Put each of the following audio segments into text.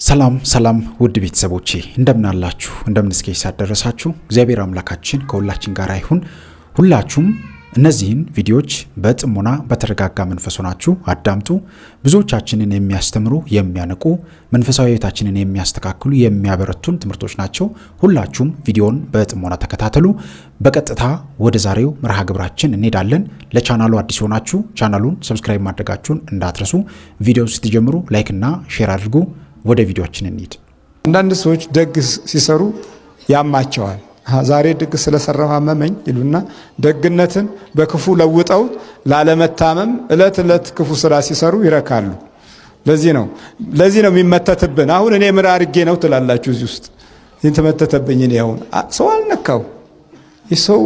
ሰላም ውድ ቤተሰቦቼ እንደምናላችሁ እንደምንስከይ ሳደረሳችሁ እግዚአብሔር አምላካችን ከሁላችን ጋር ይሁን። ሁላችሁም እነዚህን ቪዲዮዎች በጥሞና በተረጋጋ መንፈስ ሆናችሁ አዳምጡ። ብዙዎቻችንን የሚያስተምሩ የሚያነቁ መንፈሳዊ ሕይወታችንን የሚያስተካክሉ የሚያበረቱን ትምህርቶች ናቸው። ሁላችሁም ቪዲዮውን በጥሞና ተከታተሉ። በቀጥታ ወደ ዛሬው መርሃ ግብራችን እንሄዳለን። ለቻናሉ አዲስ ሆናችሁ ቻናሉን ሰብስክራይብ ማድረጋችሁን እንዳትረሱ። ቪዲዮውን ስትጀምሩ ላይክ እና ሼር አድርጉ። ወደ ቪዲዮአችን እንሂድ። አንዳንድ ሰዎች ደግ ሲሰሩ ያማቸዋል። ዛሬ ደግ ስለሰራው አመመኝ ይሉና ደግነትን በክፉ ለውጠው ላለመታመም እለት እለት ክፉ ስራ ሲሰሩ ይረካሉ። ለዚህ ነው የሚመተትብን። አሁን እኔ ምን አድርጌ ነው ትላላችሁ? እዚህ ውስጥ ተመተተብኝ። እኔ አሁን ሰው አልነካው፣ የሰው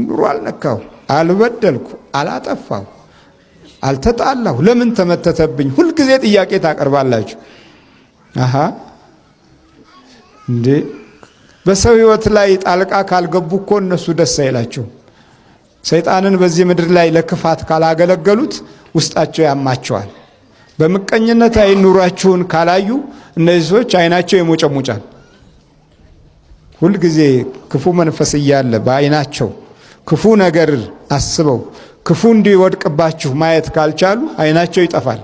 ኑሮ አልነካው፣ አልበደልኩ፣ አላጠፋው፣ አልተጣላሁ፣ ለምን ተመተተብኝ? ሁልጊዜ ጥያቄ ታቀርባላችሁ። እንዴ በሰው ህይወት ላይ ጣልቃ ካልገቡ እኮ እነሱ ደስ አይላቸው። ሰይጣንን በዚህ ምድር ላይ ለክፋት ካላገለገሉት ውስጣቸው ያማቸዋል። በምቀኝነት አይን ኑሯችሁን ካላዩ እነዚህ ሰዎች አይናቸው ይሞጨሙጫል። ሁልጊዜ ክፉ መንፈስ እያለ በአይናቸው ክፉ ነገር አስበው ክፉ እንዲወድቅባችሁ ማየት ካልቻሉ አይናቸው ይጠፋል፣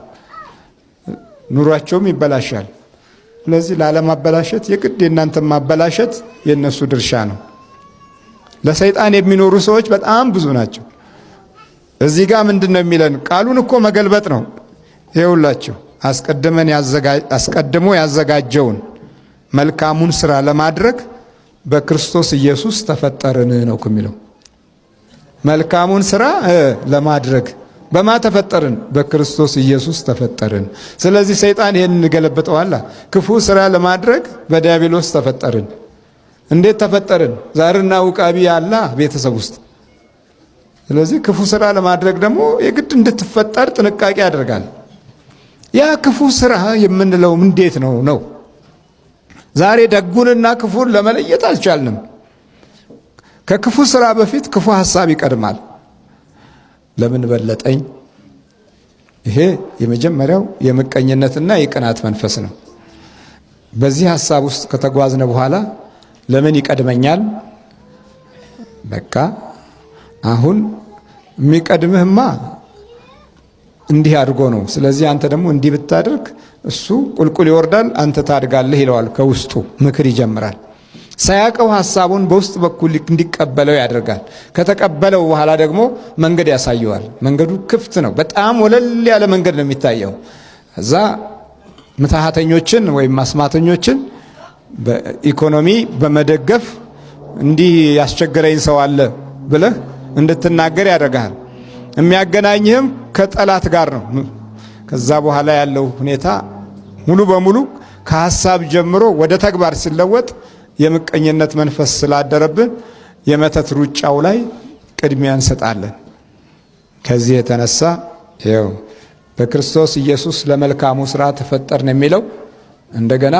ኑሯቸውም ይበላሻል። ስለዚህ ላለማበላሸት የግድ የእናንተ ማበላሸት የነሱ ድርሻ ነው። ለሰይጣን የሚኖሩ ሰዎች በጣም ብዙ ናቸው። እዚህ ጋር ምንድነው የሚለን? ቃሉን እኮ መገልበጥ ነው። ይኸውላችሁ አስቀድሞ ያዘጋጀውን መልካሙን ስራ ለማድረግ በክርስቶስ ኢየሱስ ተፈጠርን ነው የሚለው። መልካሙን ስራ ለማድረግ በማ ተፈጠርን? በክርስቶስ ኢየሱስ ተፈጠርን። ስለዚህ ሰይጣን ይሄን እንገለብጠዋል። ክፉ ስራ ለማድረግ በዲያብሎስ ተፈጠርን። እንዴት ተፈጠርን? ዛርና ውቃቢ ያለ ቤተሰብ ውስጥ። ስለዚህ ክፉ ስራ ለማድረግ ደግሞ የግድ እንድትፈጠር ጥንቃቄ ያደርጋል። ያ ክፉ ስራ የምንለው እንዴት ነው? ዛሬ ደጉንና ክፉን ለመለየት አልቻልንም። ከክፉ ስራ በፊት ክፉ ሐሳብ ይቀድማል። ለምን በለጠኝ? ይሄ የመጀመሪያው የምቀኝነትና የቅናት መንፈስ ነው። በዚህ ሐሳብ ውስጥ ከተጓዝነ በኋላ ለምን ይቀድመኛል? በቃ አሁን የሚቀድምህማ እንዲህ አድርጎ ነው። ስለዚህ አንተ ደግሞ እንዲህ ብታደርግ እሱ ቁልቁል ይወርዳል፣ አንተ ታድጋለህ ይለዋል። ከውስጡ ምክር ይጀምራል። ሳያቀው ሐሳቡን በውስጥ በኩል እንዲቀበለው ያደርጋል። ከተቀበለው በኋላ ደግሞ መንገድ ያሳየዋል። መንገዱ ክፍት ነው። በጣም ወለል ያለ መንገድ ነው የሚታየው። እዛ ምትሃተኞችን ወይም አስማተኞችን በኢኮኖሚ በመደገፍ እንዲህ ያስቸገረኝ ሰው አለ ብለህ እንድትናገር ያደርጋል። የሚያገናኝህም ከጠላት ጋር ነው። ከዛ በኋላ ያለው ሁኔታ ሙሉ በሙሉ ከሐሳብ ጀምሮ ወደ ተግባር ሲለወጥ የምቀኝነት መንፈስ ስላደረብን የመተት ሩጫው ላይ ቅድሚያ እንሰጣለን። ከዚህ የተነሳ ይኸው በክርስቶስ ኢየሱስ ለመልካሙ ስራ ተፈጠርን የሚለው እንደገና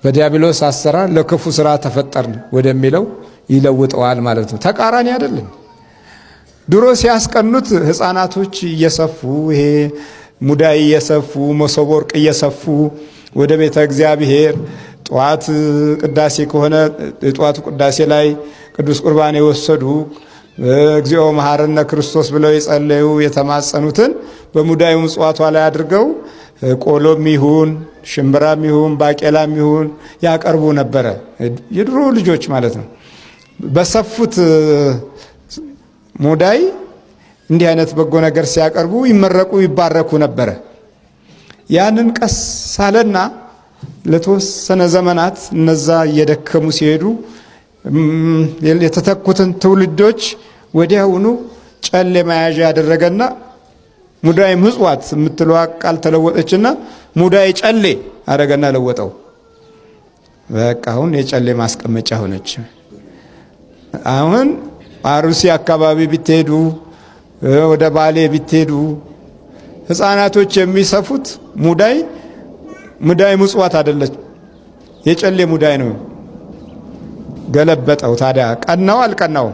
በዲያብሎስ አሰራር ለክፉ ስራ ተፈጠርን ወደሚለው ይለውጠዋል ማለት ነው። ተቃራኒ አይደለም። ድሮ ሲያስቀኑት ህፃናቶች እየሰፉ ይሄ ሙዳይ እየሰፉ መሶበ ወርቅ እየሰፉ ወደ ቤተ እግዚአብሔር ጧት ቅዳሴ ከሆነ የጧቱ ቅዳሴ ላይ ቅዱስ ቁርባን የወሰዱ እግዚኦ መሐረነ ክርስቶስ ብለው የጸለዩ የተማጸኑትን በሙዳዩ ምጽዋቷ ላይ አድርገው ቆሎም ይሁን ሽምብራም ይሁን ባቄላም ይሁን ያቀርቡ ነበረ። የድሮ ልጆች ማለት ነው። በሰፉት ሙዳይ እንዲህ አይነት በጎ ነገር ሲያቀርቡ ይመረቁ ይባረኩ ነበረ። ያንን ቀስ አለና ለተወሰነ ዘመናት እነዛ እየደከሙ ሲሄዱ የተተኩትን ትውልዶች ወዲያውኑ ጨሌ መያዣ ያደረገና ሙዳይ ምጽዋት የምትለው ቃል ተለወጠችና ሙዳይ ጨሌ አደረገና ለወጠው። በቃ አሁን የጨሌ ማስቀመጫ ሆነች። አሁን አሩሲ አካባቢ ቢትሄዱ ወደ ባሌ ቢትሄዱ ህፃናቶች የሚሰፉት ሙዳይ ምጽዋት አይደለች፣ የጨሌ ሙዳይ ነው። ገለበጠው። ታዲያ ቀናው አልቀናው?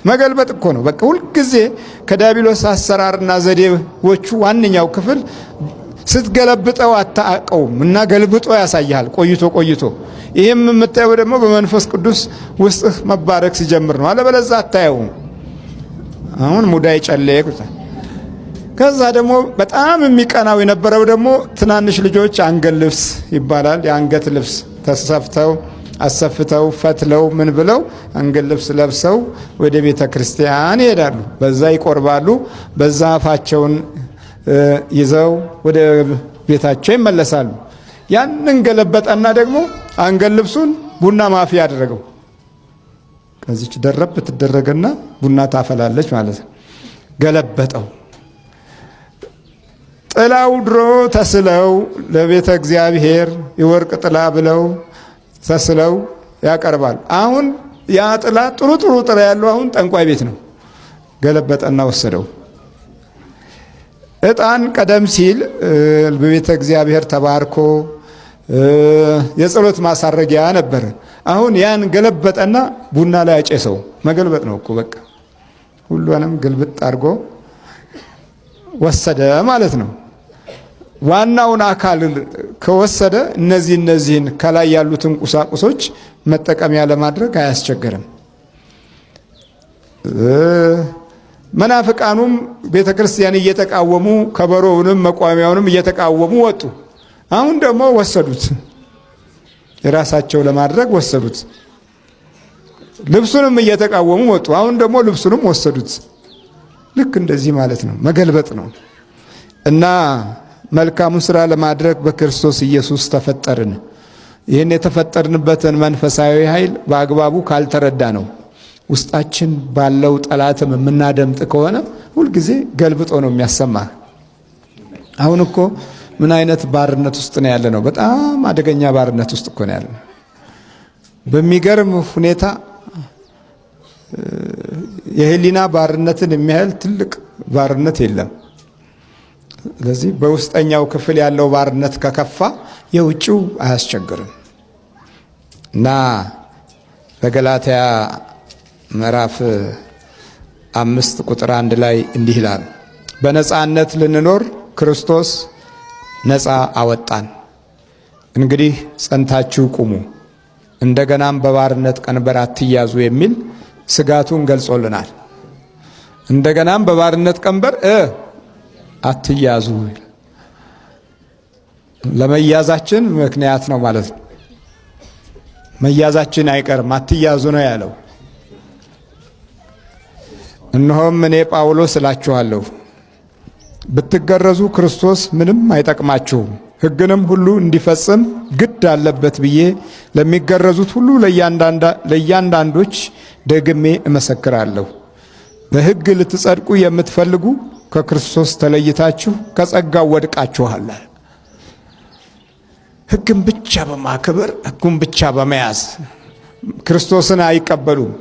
መገልበጥ እኮ ነው። በቃ ሁልጊዜ ከዲያብሎስ አሰራርና ዘዴዎቹ ዋነኛው ክፍል ስትገለብጠው አታውቀውም እና ገልብጦ ያሳያል ቆይቶ ቆይቶ። ይህም የምታየው ደግሞ በመንፈስ ቅዱስ ውስጥህ መባረክ ሲጀምር ነው። አለበለዚያ አታየውም። አሁን ሙዳይ ጨለየ። ከዛ ደግሞ በጣም የሚቀናው የነበረው ደግሞ ትናንሽ ልጆች አንገት ልብስ ይባላል። የአንገት ልብስ ተሰፍተው አሰፍተው ፈትለው ምን ብለው አንገት ልብስ ለብሰው ወደ ቤተ ክርስቲያን ይሄዳሉ። በዛ ይቆርባሉ። በዛ አፋቸውን ይዘው ወደ ቤታቸው ይመለሳሉ። ያንን ገለበጠና ደግሞ አንገት ልብሱን ቡና ማፍያ ያደረገው። ከዚች ደረብ ትደረገና ቡና ታፈላለች ማለት ነው። ገለበጠው። ጥላው ድሮ ተስለው ለቤተ እግዚአብሔር የወርቅ ጥላ ብለው ተስለው ያቀርባል። አሁን ያ ጥላ ጥሩ ጥላ ያለው አሁን ጠንቋይ ቤት ነው። ገለበጠና ወሰደው። ዕጣን ቀደም ሲል በቤተ እግዚአብሔር ተባርኮ የጸሎት ማሳረጊያ ነበር። አሁን ያን ገለበጠና ቡና ላይ አጨሰው። መገልበጥ ነው እኮ በቃ ሁሉንም ግልብጥ አድርጎ ወሰደ ማለት ነው። ዋናውን አካል ከወሰደ እነዚህን ከላይ ያሉትን ቁሳቁሶች መጠቀሚያ ለማድረግ አያስቸግርም። መናፍቃኑም ቤተ ክርስቲያን እየተቃወሙ ከበሮውንም መቋሚያውንም እየተቃወሙ ወጡ። አሁን ደግሞ ወሰዱት፣ የራሳቸው ለማድረግ ወሰዱት። ልብሱንም እየተቃወሙ ወጡ። አሁን ደግሞ ልብሱንም ወሰዱት። ልክ እንደዚህ ማለት ነው፣ መገልበጥ ነው። እና መልካሙን ስራ ለማድረግ በክርስቶስ ኢየሱስ ተፈጠርን። ይህን የተፈጠርንበትን መንፈሳዊ ኃይል በአግባቡ ካልተረዳ ነው ውስጣችን ባለው ጠላትም የምናደምጥ ከሆነ ሁልጊዜ ገልብጦ ነው የሚያሰማ። አሁን እኮ ምን አይነት ባርነት ውስጥ ነው ያለ ነው? በጣም አደገኛ ባርነት ውስጥ እኮ ነው ያለ። በሚገርም ሁኔታ የህሊና ባርነትን የሚያህል ትልቅ ባርነት የለም። ስለዚህ በውስጠኛው ክፍል ያለው ባርነት ከከፋ የውጭው አያስቸግርም። እና በገላትያ ምዕራፍ 5 ቁጥር 1 ላይ እንዲህ ይላል፣ በነፃነት ልንኖር ክርስቶስ ነፃ አወጣን። እንግዲህ ጸንታችሁ ቁሙ፣ እንደገናም በባርነት ቀንበር አትያዙ የሚል ስጋቱን ገልጾልናል። እንደገናም በባርነት ቀንበር አትያዙ፣ ለመያዛችን ምክንያት ነው ማለት ነው። መያዛችን አይቀርም፣ አትያዙ ነው ያለው። እነሆም እኔ ጳውሎስ እላችኋለሁ ብትገረዙ ክርስቶስ ምንም አይጠቅማችሁም፣ ሕግንም ሁሉ እንዲፈጽም ግድ አለበት ብዬ ለሚገረዙት ሁሉ ለእያንዳንዶች ደግሜ እመሰክራለሁ። በሕግ ልትጸድቁ የምትፈልጉ ከክርስቶስ ተለይታችሁ ከጸጋው ወድቃችኋል። ሕግን ብቻ በማክበር ሕጉን ብቻ በመያዝ ክርስቶስን አይቀበሉም።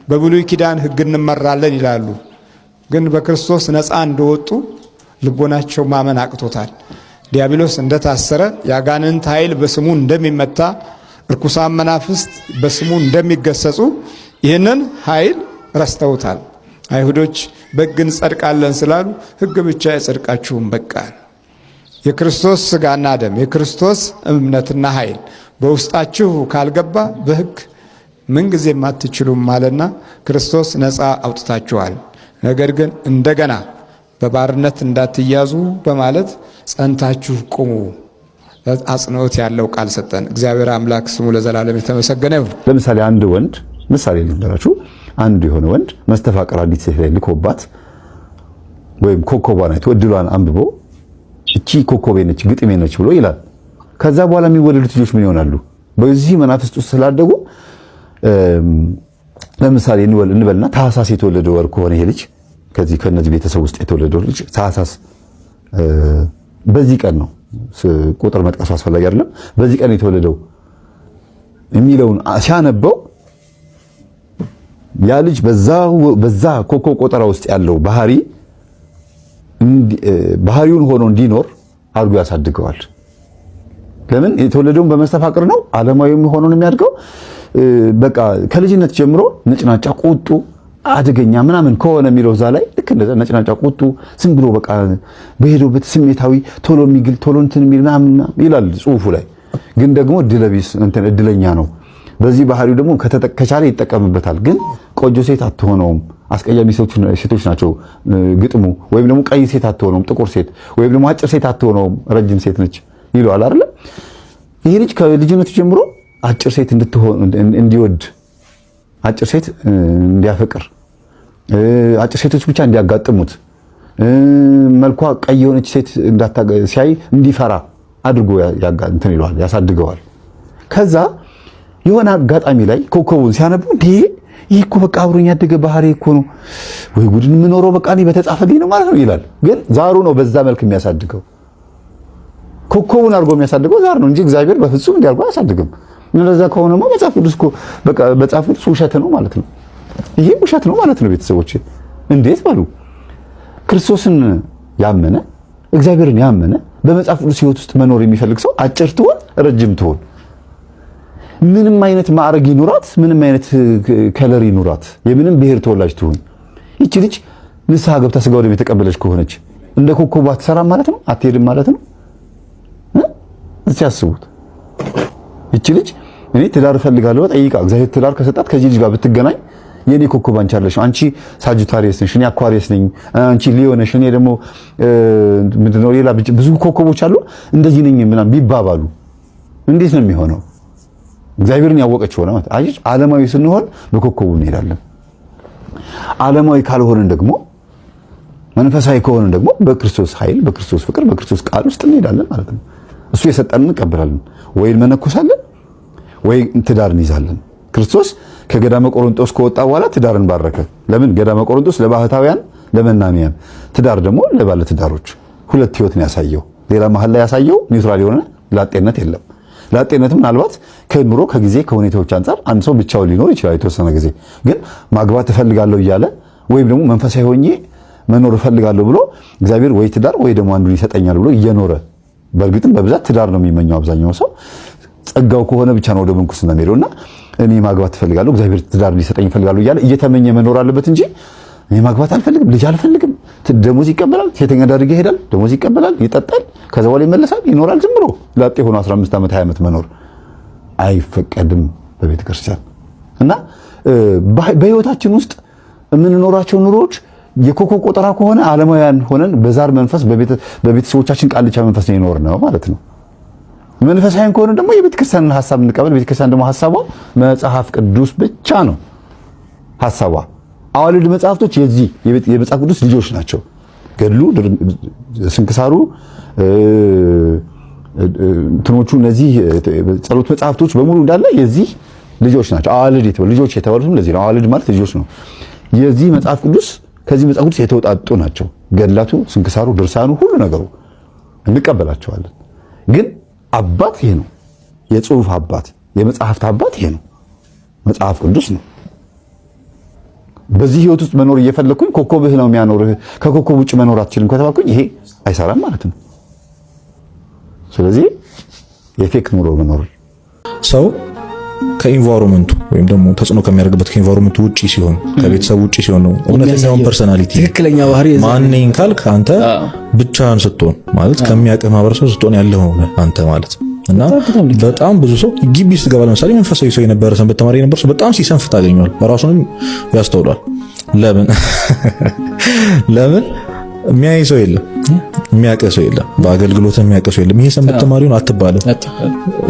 በብሉይ ኪዳን ሕግ እንመራለን ይላሉ፣ ግን በክርስቶስ ነፃ እንደወጡ ልቦናቸው ማመን አቅቶታል። ዲያብሎስ እንደታሰረ፣ የአጋንንት ኃይል በስሙ እንደሚመታ፣ እርኩሳን መናፍስት በስሙ እንደሚገሰጹ ይህንን ኃይል ረስተውታል። አይሁዶች በሕግ እንጸድቃለን ስላሉ ሕግ ብቻ አይጸድቃችሁም፣ በቃ የክርስቶስ ሥጋና ደም የክርስቶስ እምነትና ኃይል በውስጣችሁ ካልገባ በሕግ ምንጊዜም አትችሉም ማለትና ክርስቶስ ነፃ አውጥታችኋል። ነገር ግን እንደገና በባርነት እንዳትያዙ በማለት ጸንታችሁ ቁሙ አጽንኦት ያለው ቃል ሰጠን። እግዚአብሔር አምላክ ስሙ ለዘላለም የተመሰገነ ይሁን። ለምሳሌ አንድ ወንድ ምሳሌ ልንገራችሁ። አንድ የሆነ ወንድ መስተፋቅር አንዲት ሴት ላይ ልኮባት ወይም ኮከቧን አይቶ እድሏን አንብቦ እቺ ኮከቤ ነች ግጥሜ ነች ብሎ ይላል። ከዛ በኋላ የሚወለዱት ልጆች ምን ይሆናሉ? በዚህ መናፍስት ውስጥ ስላደጉ ለምሳሌ እንበልና ታህሳስ የተወለደ ወር ከሆነ ይሄ ልጅ ከነዚህ ቤተሰብ ውስጥ የተወለደው ልጅ ታህሳስ በዚህ ቀን ነው፣ ቁጥር መጥቀሱ አስፈላጊ አይደለም፣ በዚህ ቀን የተወለደው የሚለውን ሲያነበው ያ ልጅ በዛ ኮከብ ቆጠራ ውስጥ ያለው ባህሪውን ሆኖ እንዲኖር አድርጎ ያሳድገዋል። ለምን? የተወለደውን በመስተፋቅር ነው፣ ዓለማዊም ሆኖ ነው የሚያድገው። በቃ ከልጅነት ጀምሮ ነጭናጫ፣ ቁጡ፣ አደገኛ ምናምን ከሆነ የሚለው እዛ ላይ ልክ እንደዛ ነጭናጫ ቁጡ ዝም ብሎ በቃ በሄዶበት ስሜታዊ ቶሎ የሚግል ቶሎ እንትን የሚል ምናምን ይላል ጽሁፉ ላይ። ግን ደግሞ እድለኛ ነው። በዚህ ባህሪው ደግሞ ከቻለ ይጠቀምበታል። ግን ቆንጆ ሴት አትሆነውም፣ አስቀያሚ ሴቶች ናቸው ግጥሙ። ወይም ደግሞ ቀይ ሴት አትሆነውም፣ ጥቁር ሴት፣ ወይም ደግሞ አጭር ሴት አትሆነውም፣ ረጅም ሴት ነች ይለዋል አይደል? ይሄ ልጅ ከልጅነቱ ጀምሮ አጭር ሴት እንዲወድ፣ አጭር ሴት እንዲያፈቅር፣ አጭር ሴቶች ብቻ እንዲያጋጥሙት፣ መልኳ ቀይ የሆነች ሴት ሲያይ እንዲፈራ አድርጎ እንትን ይለዋል፣ ያሳድገዋል። ከዛ የሆነ አጋጣሚ ላይ ኮከቡን ሲያነቡ ይህ እኮ በቃ አብሮኝ ያደገ ባህሪ እኮ ነው ወይ ጉድን የምኖረው በቃ እኔ በተጻፈልኝ ነው ማለት ነው ይላል። ግን ዛሩ ነው በዛ መልክ የሚያሳድገው። ኮከቡን አድርጎ የሚያሳድገው ዛር ነው እንጂ እግዚአብሔር በፍጹም እንዲያርጎ አያሳድግም። እንደዛ ከሆነማ መጽሐፍ ቅዱስ እኮ በቃ መጽሐፍ ቅዱስ ውሸት ነው ማለት ነው። ይሄ ውሸት ነው ማለት ነው። ቤተሰቦቼ እንዴት ባሉ ክርስቶስን ያመነ እግዚአብሔርን ያመነ በመጽሐፍ ቅዱስ ሕይወት ውስጥ መኖር የሚፈልግ ሰው አጭር ትሆን ረጅም ትሆን ምንም አይነት ማዕረግ ይኑራት፣ ምንም አይነት ከለር ይኑራት፣ የምንም ብሔር ተወላጅ ትሁን ይቺ ልጅ ንስሐ ገብታ ስጋ ወደም የተቀበለች ከሆነች እንደ ኮከቡ አትሰራም ማለት ነው፣ አትሄድም ማለት ነው። እስቲ አስቡት። ይቺ ልጅ እኔ ትዳር እፈልጋለሁ ጠይቃ እግዚአብሔር ትዳር ከሰጣት ከዚህ ልጅ ጋር ብትገናኝ የኔ ኮከብ አንቺ አለሽ፣ አንቺ ሳጂታሪየስ ነሽ፣ እኔ አኳሪየስ ነኝ፣ አንቺ ሊዮ ነሽ፣ እኔ ደግሞ ምንድነው ሌላ ብዙ ኮከቦች አሉ እንደዚህ ነኝ ምናምን ቢባባሉ እንዴት ነው የሚሆነው? እግዚአብሔርን ያወቀች ሆነ ማለት አይሽ። ዓለማዊ ስንሆን በኮከቡ እንሄዳለን። ዓለማዊ ካልሆነን ደግሞ መንፈሳዊ ከሆነን ደግሞ በክርስቶስ ኃይል፣ በክርስቶስ ፍቅር፣ በክርስቶስ ቃል ውስጥ እንሄዳለን ማለት ነው። እሱ የሰጠንን እንቀበላለን። ወይ እንመነኮሳለን ወይ ትዳር እንይዛለን። ክርስቶስ ከገዳመ ቆሮንጦስ ከወጣ በኋላ ትዳርን ባረከ። ለምን? ገዳመ ቆሮንጦስ ለባህታውያን ለመናንያን፣ ትዳር ደግሞ ለባለ ትዳሮች ሁለት ህይወት ነው ያሳየው። ሌላ መሀል ላይ ያሳየው ኒውትራል የሆነ ላጤነት የለም። ላጤነትም ምናልባት ከኑሮ ከጊዜ ከሁኔታዎች አንፃር አንድ ሰው ብቻውን ሊኖር ይችላል የተወሰነ ጊዜ። ግን ማግባት እፈልጋለሁ እያለ ወይም ደግሞ መንፈሳዊ ሆኜ መኖር እፈልጋለሁ ብሎ እግዚአብሔር ወይ ትዳር ወይ ደግሞ አንዱን ይሰጠኛል ብሎ እየኖረ በእርግጥም በብዛት ትዳር ነው የሚመኘው አብዛኛው ሰው። ጸጋው ከሆነ ብቻ ነው ወደ ምንኩስና የሚሄደውና እኔ ማግባት እፈልጋለሁ እግዚአብሔር ትዳር ሊሰጠኝ እፈልጋለሁ እያለ እየተመኘ መኖር አለበት እንጂ እኔ ማግባት አልፈልግም፣ ልጅ አልፈልግም፣ ደሞዝ ይቀበላል፣ ሴተኛ ዳርጋ ይሄዳል፣ ደሞዝ ይቀበላል፣ ይጠጣል፣ ከዛ በኋላ ይመለሳል፣ ይኖራል። ዝም ብሎ ላጤ ሆኖ 15 ዓመት 20 ዓመት መኖር አይፈቀድም በቤተ ክርስቲያን። እና በህይወታችን ውስጥ የምንኖራቸው ኑሮዎች የኮከብ ቆጠራ ከሆነ ዓለማውያን ሆነን በዛር መንፈስ በቤተሰቦቻችን ቃልቻ መንፈስ ነው የኖር ነው ማለት ነው። መንፈሳዊን ከሆነ ደግሞ የቤተ ክርስቲያንን ሐሳብ እንቀበል። ቤተ ክርስቲያን ደግሞ ሐሳቧ መጽሐፍ ቅዱስ ብቻ ነው ሐሳቧ። አዋልድ መጽሐፍቶች የዚህ የመጽሐፍ ቅዱስ ልጆች ናቸው። ገድሉ፣ ስንክሳሩ፣ እንትኖቹ እነዚህ ጸሎት መጽሐፍቶች በሙሉ እንዳለ የዚህ ልጆች ናቸው። አዋልድ ልጆች የተባሉት ለዚህ ነው። አዋልድ ማለት ልጆች ነው። የዚህ መጽሐፍ ቅዱስ ከዚህ መጽሐፍ ቅዱስ የተውጣጡ ናቸው። ገድላቱ፣ ስንክሳሩ፣ ድርሳኑ ሁሉ ነገሩ እንቀበላቸዋለን። ግን አባት ይሄ ነው። የጽሑፍ አባት፣ የመጽሐፍት አባት ይሄ ነው። መጽሐፍ ቅዱስ ነው። በዚህ ህይወት ውስጥ መኖር እየፈለኩኝ ኮከብህ ነው የሚያኖርህ፣ ከኮከብ ውጭ መኖር አትችልም ከተባልኩኝ ይሄ አይሰራም ማለት ነው። ስለዚህ የፌክ ኑሮ መኖር ሰው ከኢንቫይሮንመንቱ ወይም ደግሞ ተጽዕኖ ከሚያደርግበት ከኢንቫይሮንመንቱ ውጪ ሲሆን ከቤተሰብ ውጪ ሲሆን ነው እውነተኛውን ፐርሰናሊቲ ትክክለኛ ባህሪ ማንነኝ ካልክ አንተ ብቻህን ስትሆን ማለት ከሚያውቅህ ማህበረሰብ ስትሆን ያለው አንተ ማለት እና በጣም ብዙ ሰው ግቢ ውስጥ ገባ። ለምሳሌ መንፈሳዊ ሰው የነበረ ሰንበት ተማሪ የነበረ ሰው በጣም ሲሰንፍ ታገኘዋል። ራሱንም ያስተውላል። ለምን የሚያይ ሰው የለም፣ የሚያውቅ ሰው የለም፣ በአገልግሎት የሚያውቅ ሰው የለም። ይሄ ሰንበት ተማሪውን አትባልም።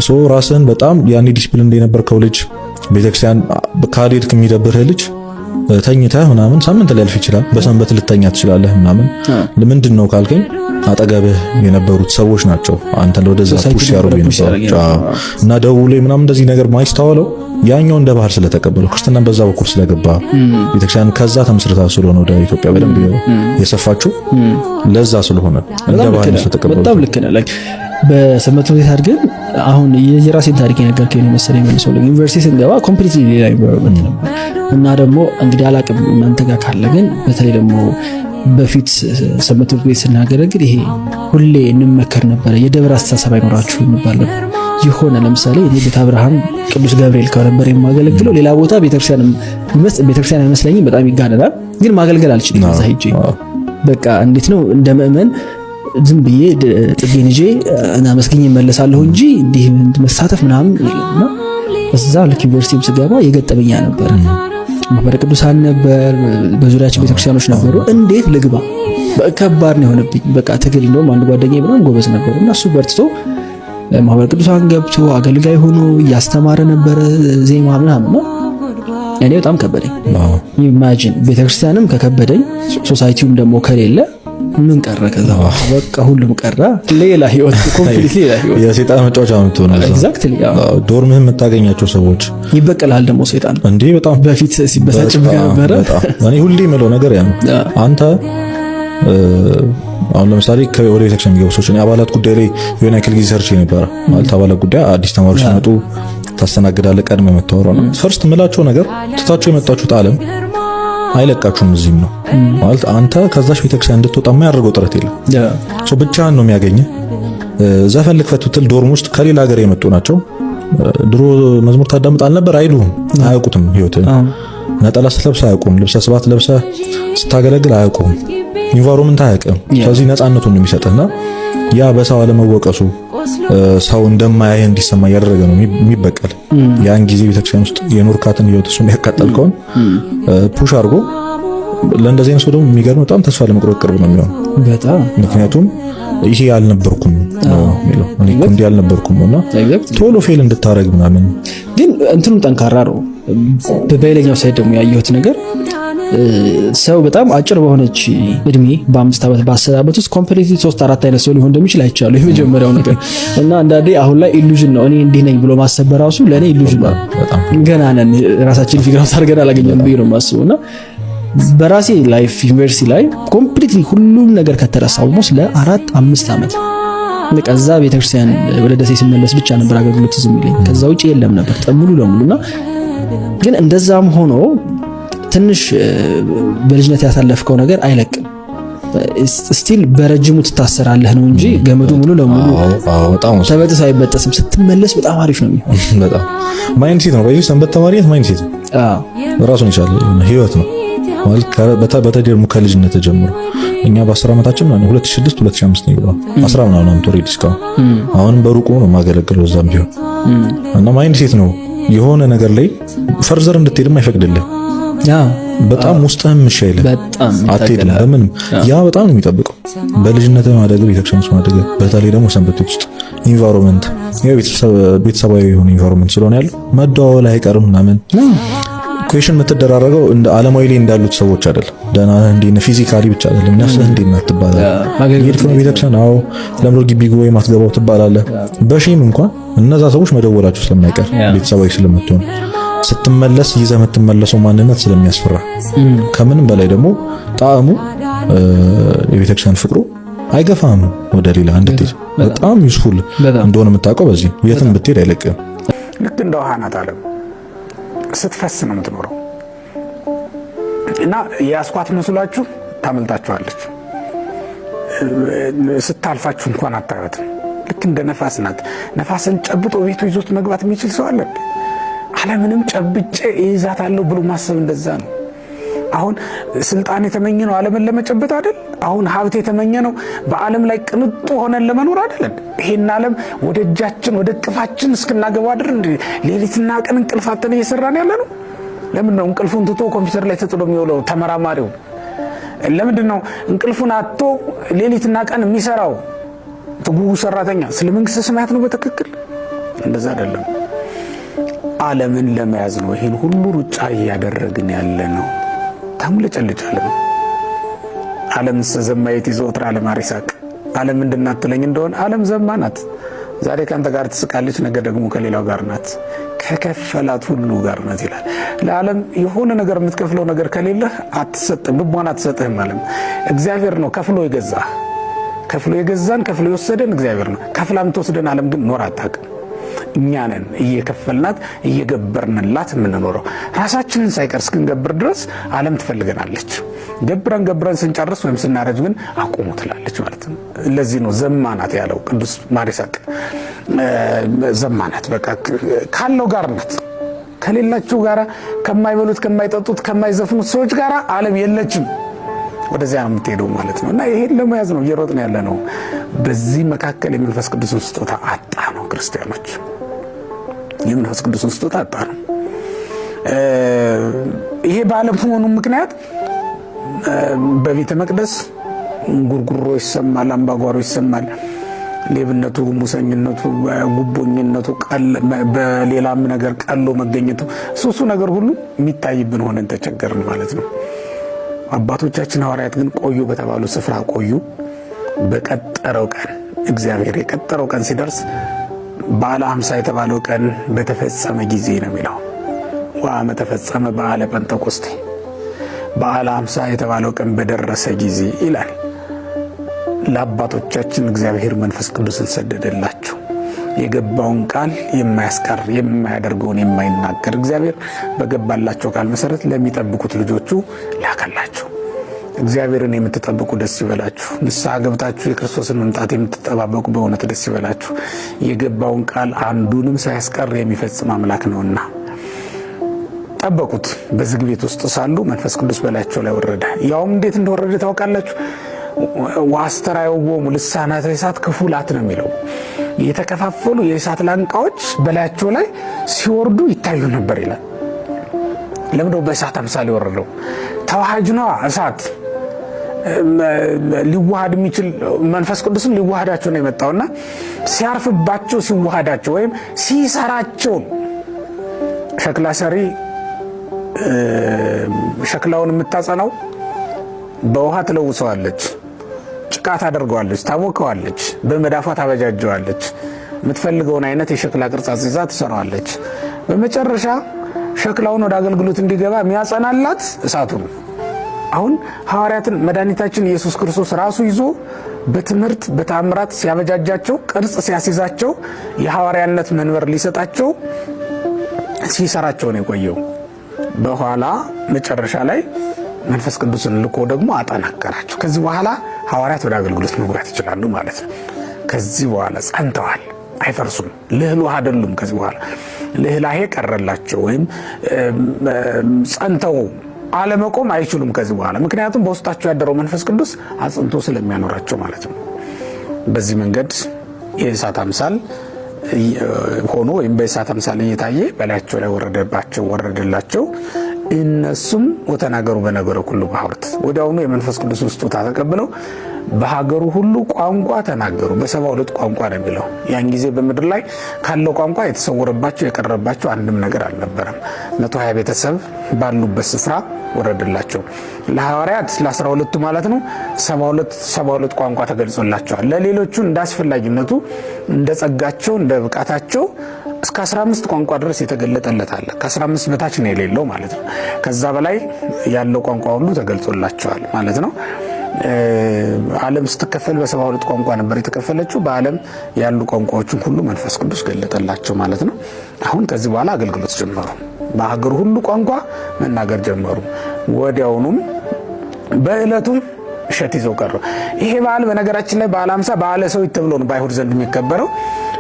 ሶ ራስን በጣም ያኔ ዲሲፕሊን እንደነበርከው ልጅ ቤተክርስቲያን ካልሄድክ የሚደብርህ ልጅ ተኝተህ ምናምን ሳምንት ሊያልፍ ይችላል። በሰንበት ልተኛ ትችላለህ ምናምን። ምንድን ነው ካልከኝ አጠገብህ የነበሩት ሰዎች ናቸው አንተን ወደዛ ፑሽ ያደርጉ የነበሩት እና ደውሎ ምናምን እንደዚህ ነገር ማይስተዋለው ያኛው እንደ ባህል ስለተቀበለው ክርስትና በዛ በኩል ስለገባ ቤተክርስቲያን ከዛ ተመስርታ ስለሆነ ወደ ኢትዮጵያ በደንብ የሰፋችው ለዛ ስለሆነ እንደ ባህል ስለተቀበለው በጣም ልክ ነህ። ላይክ በሰንበት ቤት አድርገን አሁን የራሴን ታሪክ የነገርከኝ መሰለኝ መልሶ ዩኒቨርሲቲ ስንገባ ኮምፕሊትሊ ሌላ ኢንቫይሮንመንት ነበር እና ደግሞ እንግዲህ አላቅም እናንተ ጋር ካለ ግን በተለይ ደግሞ በፊት ሰንበት ቤት ስናገለግል ይሄ ሁሌ እንመከር ነበር። የደብር አስተሳሰብ አይኖራችሁ እንባል ነበር። የሆነ ለምሳሌ እኔ ቤተ አብርሃም ቅዱስ ገብርኤል ከነበር የማገለግለው ሌላ ቦታ ቤተክርስቲያን ቤተክርስቲያን አይመስለኝም፣ በጣም ይጋነናል። ግን ማገልገል አልችልም። እዛ ሄጄ በቃ እንዴት ነው እንደ ምእመን ዝም ብዬ ጥቤን ይዤ እና መስገኝ እመለሳለሁ እንጂ እንዲህ መሳተፍ ምናምን የለምና እዛ ልክ ዩኒቨርሲቲም ስገባ የገጠመኛ ነበር። ማህበረ ቅዱሳን ነበር፣ በዙሪያችን ቤተክርስቲያኖች ነበሩ። እንዴት ልግባ በከባድ ነው የሆነብኝ። በቃ ትግል ነው። አንድ ጓደኛዬ በጣም ጎበዝ ነበር እና እሱ በርትቶ ማህበረ ቅዱሳን ገብቶ አገልጋይ ሆኖ እያስተማረ ነበር ዜማ ምናምን። እኔ በጣም ከበደኝ። ኢማጂን ቤተክርስቲያንም ከከበደኝ ሶሳይቲውም ደግሞ ከሌለ ምን ቀረ? ከዛ በቃ ሁሉም ቀረ። ሌላ ህይወት፣ ኮምፕሊት ሌላ ህይወት። የሰይጣን መጫወቻ የምትሆነው ኤግዛክትሊ። ዶርምህን የምታገኛቸው ሰዎች ይበቀላል ደግሞ ሰይጣን እንዴ! በጣም በፊት ሲበሳጭ ነበረ። እኔ ሁሌ የምለው ነገር ያ ነው። አንተ አሁን ለምሳሌ ወደ ቤተክርስቲያን የሚገቡ ሰዎች እኔ አባላት ጉዳይ ላይ የሆነ ያክል ጊዜ ሰርቼ ነበረ። ማለት አባላት ጉዳይ አዲስ ተማሪዎች ሲመጡ ታስተናግዳለህ፣ ቀድመህ የምታወራው ነው። ፈርስት ምላቸው ነገር ትታችሁ የመጣችሁት ዓለም አይለቃችሁም። እዚህም ነው ማለት አንተ ከዛሽ ቤተክርስቲያን እንድትወጣ የማያደርገው ጥረት የለም። ሶ ብቻህን ነው የሚያገኝህ። ዘፈን ልክፈት ብትል ዶርም ውስጥ ከሌላ ሀገር የመጡ ናቸው። ድሮ መዝሙር ታዳምጥ አልነበር አይሉህም፣ አያውቁትም። ህይወትህን ነጠላ ስትለብስ አያውቁም፣ ልብሰ ስብሐት ለብሰህ ስታገለግል አያውቁም፣ ኢንቫይሮመንት አያውቅም። ስለዚህ ነፃነቱን ነው የሚሰጥህና ያ በሰው አለመወቀሱ ሰው እንደማያየህ እንዲሰማ እያደረገ ነው የሚበቀል። ያን ጊዜ ቤተክርስቲያን ውስጥ የኖርካትን ህይወት እሱን ያቃጠልከውን ፑሽ አድርጎ ለእንደዚህ አይነት ሰው ደግሞ የሚገርም በጣም ተስፋ ለመቁረጥ ቅርብ ነው የሚሆነው በጣም። ምክንያቱም ይሄ ያልነበርኩም ነው የሚለው እኔ እኮ እንዲህ ያልነበርኩም ነውና ቶሎ ፌል እንድታረግ ምናምን። ግን እንትኑም ጠንካራ ነው። በሌላኛው ሳይድ ደግሞ ያየሁት ነገር ሰው በጣም አጭር በሆነች እድሜ በ5 ዓመት በ10 ዓመት ውስጥ ኮምፕሊትሊ 3-4 አይነት ሰው ሊሆን እንደሚችል አይቻለሁ። የመጀመሪያው ነገር እና አንዳንዴ አሁን ላይ ኢሉዥን ነው። እኔ እንዲህ ነኝ ብሎ ማሰብ ራሱ ለኔ ኢሉዥን ነው። ገና ነን፣ ራሳችን ፊግር አውት አድርገን አላገኘንም ብዬ ነው የማስበውና በራሴ ላይፍ ዩኒቨርሲቲ ላይ ኮምፕሊትሊ ሁሉም ነገር ከተረሳው ሞስ ለ4-5 ዓመት ከዛ ቤተክርስቲያን ወደ ደሴ ሲመለስ ብቻ ነበር አገልግሎት ዝም ይለኝ። ከዛ ውጪ የለም ነበር ሙሉ ለሙሉና ግን እንደዛም ሆኖ ትንሽ በልጅነት ያሳለፍከው ነገር አይለቅም። ስቲል በረጅሙ ትታሰራለህ ነው እንጂ ገመዱ ሙሉ ለሙሉ ተበጥሶ አይበጠስም። ስትመለስ በጣም አሪፍ ነው የሚሆነው። በጣም ማይንድ ሴት ነው። በዚህ ሰንበት ተማሪነት ማይንድ ሴት ራሱን የቻለ ህይወት ነው ማለት በተደርሙ ከልጅነት ጀምሮ እኛ በ10 ዓመታችን ነው 2006 2005 ነው ይባላል 10 ምናምን አመት ወሬ ዲስካ አሁንም በሩቁ ነው ማገለግለው እዛም ቢሆን እና ማይንድ ሴት ነው የሆነ ነገር ላይ ፈርዘር እንድትሄድም አይፈቅድልህ። ያ በጣም ውስጥህም ምሻይለ በጣም አትሄድም። ለምን ያ በጣም ነው የሚጠብቀው። በልጅነት ማደግ ቤተክርስቲያን ውስጥ ማደግ በተለይ ደግሞ ሰንበት ውስጥ ኢንቫይሮመንት ያው ቤተሰባዊ የሆነ ኢንቫይሮመንት ስለሆነ ያለው መደዋወል አይቀርም ምናምን ኩዌሽን የምትደራረገው እንደ ዓለማዊ ላይ እንዳሉት ሰዎች አይደለም። ደህና እንዴ ፊዚካሊ ብቻ አይደለም ነፍስህ እንዴ ትባላለህ። የድፍነ ቤተክርስቲያን አዎ ለምሮ ግቢ ጉባኤ ማስገባው ትባላለህ። በሺም እንኳን እነዛ ሰዎች መደወላቸው ስለማይቀር ቤተሰባዊ ስለምትሆን ስትመለስ ይዘህ የምትመለሰው ማንነት ስለሚያስፈራ ከምንም በላይ ደግሞ ጣዕሙ የቤተክርስቲያን ፍቅሩ አይገፋም ወደ ሌላ እንድትሄድ በጣም ዩስፉል እንደሆነ የምታውቀው በዚህ የትም ብትሄድ አይለቅም። ልክ እንደ ውሃ ናት ዓለም ስትፈስ ነው የምትኖረው እና ያስኳት መስሏችሁ ታመልጣችኋለች። ስታልፋችሁ እንኳን አታዩትም። ልክ እንደ ነፋስ ናት። ነፋስን ጨብጦ ቤቱ ይዞት መግባት የሚችል ሰው አለ? ዓለምንም ጨብጬ ይዛታለሁ ብሎ ማሰብ እንደዛ ነው። አሁን ስልጣን የተመኘ ነው ዓለምን ለመጨበጥ አይደል? አሁን ሀብት የተመኘ ነው በዓለም ላይ ቅንጡ ሆነን ለመኖር አይደል? ይሄን ዓለም ወደ እጃችን ወደ ቅፋችን እስክናገባ አይደል እንዴ ሌሊትና ቀን እንቅልፋተን እየሰራን ያለ ነው? ለምን ነው እንቅልፉን ትቶ ኮምፒውተር ላይ ተጥሎ የሚውለው ተመራማሪው? ለምንድን ነው እንቅልፉን አጥቶ ሌሊትና ቀን የሚሰራው ትጉህ ሰራተኛ? ስለ መንግስተ ሰማያት ነው በትክክል? እንደዛ አይደለም። ዓለምን ለመያዝ ነው ይሄን ሁሉ ሩጫ እያደረግን ያለ ነው። ታሙለጨልጫለም ዓለም ዘማየት ይዞት ዓለም አሪሳቅ ዓለም እንድናትለኝ እንደሆነ ዓለም ዘማናት። ዛሬ ካንተ ጋር ትስቃለች፣ ነገ ደግሞ ከሌላው ጋር ናት፣ ከከፈላት ሁሉ ጋር ናት ይላል። ለዓለም የሆነ ነገር የምትከፍለው ነገር ከሌለህ አትሰጥም፣ ልቧን አትሰጥህም። ዓለም እግዚአብሔር ነው ከፍሎ የገዛህ። ከፍሎ የገዛን ከፍሎ የወሰደን እግዚአብሔር ነው። ከፍላ የምትወስደን ዓለም ግን ኖር አታውቅም። እኛ ነን እየከፈልናት እየገበርንላት የምንኖረው። ራሳችንን ሳይቀር እስክንገብር ድረስ ዓለም ትፈልገናለች። ገብረን ስንጨርስ ወይም ስናረጅ ግን አቁሙ ትላለች ማለት ነው። ለዚህ ነው ዘማናት ያለው ቅዱስ ማር ይስሐቅ። ዘማናት በቃ ካለው ጋር ናት፣ ከሌላቸው ጋራ ከማይበሉት ከማይጠጡት ከማይዘፍኑት ሰዎች ጋራ ዓለም የለችም። ወደዚያ ነው የምትሄደው ማለት ነው። እና ይሄን ለመያዝ ነው እየሮጥን ያለ ነው። በዚህ መካከል የመንፈስ ቅዱስን ስጦታ አጣ ነው ክርስቲያኖች፣ የመንፈስ ቅዱስን ስጦታ አጣ ነው። ይሄ ባለመሆኑ ምክንያት በቤተ መቅደስ ጉርጉሮ ይሰማል፣ አምባጓሮ ይሰማል። ሌብነቱ፣ ሙሰኝነቱ፣ ጉቦኝነቱ፣ በሌላም ነገር ቀሎ መገኘቱ ሶስቱ ነገር ሁሉ የሚታይብን ሆነን ተቸገርን ማለት ነው። አባቶቻችን ሐዋርያት ግን ቆዩ በተባሉ ስፍራ ቆዩ። በቀጠረው ቀን እግዚአብሔር የቀጠረው ቀን ሲደርስ በዓለ ሃምሳ የተባለው ቀን በተፈጸመ ጊዜ ነው የሚለው። ወአመ ተፈጸመ በዓለ ጴንጠቆስቴ፣ በዓለ ሃምሳ የተባለው ቀን በደረሰ ጊዜ ይላል። ለአባቶቻችን እግዚአብሔር መንፈስ ቅዱስን ሰደደላቸው። የገባውን ቃል የማያስቀር የማያደርገውን የማይናገር እግዚአብሔር በገባላቸው ቃል መሰረት ለሚጠብቁት ልጆቹ ላከላቸው። እግዚአብሔርን የምትጠብቁ ደስ ይበላችሁ። ንስሐ ገብታችሁ የክርስቶስን መምጣት የምትጠባበቁ በእውነት ደስ ይበላችሁ። የገባውን ቃል አንዱንም ሳያስቀር የሚፈጽም አምላክ ነውና ጠበቁት። በዝግ ቤት ውስጥ ሳሉ መንፈስ ቅዱስ በላያቸው ላይ ወረደ። ያውም እንዴት እንደወረደ ታውቃላችሁ? ወአስተርአዮሙ ልሳናተ እሳት ክፉላት ነው የሚለው። የተከፋፈሉ የእሳት ላንቃዎች በላያቸው ላይ ሲወርዱ ይታዩ ነበር ይላል። ለምንድነው በእሳት አምሳል የወረደው? ተዋሃጅ ነዋ። እሳት ሊዋሃድ የሚችል መንፈስ ቅዱስን ሊዋሃዳቸው ነው የመጣውና ሲያርፍባቸው ሲዋሃዳቸው ወይም ሲሰራቸው ሸክላ ሰሪ ሸክላውን የምታጸናው በውሃ ትለውሰዋለች፣ ጭቃ ታደርገዋለች፣ ታሞከዋለች፣ በመዳፏ ታበጃጀዋለች፣ የምትፈልገውን አይነት የሸክላ ቅርጽ ይዛ ትሰራዋለች። በመጨረሻ ሸክላውን ወደ አገልግሎት እንዲገባ የሚያጸናላት እሳቱ ነው። አሁን ሐዋርያትን መድኃኒታችን ኢየሱስ ክርስቶስ ራሱ ይዞ በትምህርት በታምራት ሲያበጃጃቸው፣ ቅርጽ ሲያስይዛቸው፣ የሐዋርያነት መንበር ሊሰጣቸው ሲሰራቸው ነው የቆየው። በኋላ መጨረሻ ላይ መንፈስ ቅዱስን ልኮ ደግሞ አጠናከራቸው። ከዚህ በኋላ ሐዋርያት ወደ አገልግሎት መግባት ይችላሉ ማለት ነው። ከዚህ በኋላ ጸንተዋል፣ አይፈርሱም፣ ልህሉህ አይደሉም። ከዚህ በኋላ ልህላሄ ቀረላቸው ወይም ጸንተው አለመቆም አይችሉም ከዚህ በኋላ። ምክንያቱም በውስጣቸው ያደረው መንፈስ ቅዱስ አጽንቶ ስለሚያኖራቸው ማለት ነው። በዚህ መንገድ የእሳት አምሳል ሆኖ ወይም በእሳት አምሳል እየታየ በላያቸው ላይ ወረደላቸው። እነሱም ወተናገሩ በነገረ ሁሉ በሐውርት፣ ወዲያውኑ የመንፈስ ቅዱስን ስጦታ ተቀብለው በሀገሩ ሁሉ ቋንቋ ተናገሩ። በ72 ቋንቋ ነው የሚለው። ያን ጊዜ በምድር ላይ ካለው ቋንቋ የተሰወረባቸው የቀረባቸው አንድም ነገር አልነበረም። 120 ቤተሰብ ባሉበት ስፍራ ወረደላቸው። ለሐዋርያት ለ12ቱ ማለት ነው 72 ቋንቋ ተገልጾላቸዋል። ለሌሎቹ እንደ አስፈላጊነቱ እንደ ጸጋቸው እንደ ብቃታቸው እስከ 15 ቋንቋ ድረስ የተገለጠለት አለ። ከ15 በታች ነው የሌለው ማለት ነው። ከዛ በላይ ያለው ቋንቋ ሁሉ ተገልጾላቸዋል ማለት ነው። ዓለም ስትከፈል በ72 ቋንቋ ነበር የተከፈለችው። በዓለም ያሉ ቋንቋዎችን ሁሉ መንፈስ ቅዱስ ገለጠላቸው ማለት ነው። አሁን ከዚህ በኋላ አገልግሎት ጀመሩ። በሀገሩ ሁሉ ቋንቋ መናገር ጀመሩ። ወዲያውኑም በዕለቱም እሸት ይዘው ቀሩ። ይሄ በዓል በነገራችን ላይ በዓለ ሃምሳ በዓለ ሰዊት ተብሎ ነው በአይሁድ ዘንድ የሚከበረው።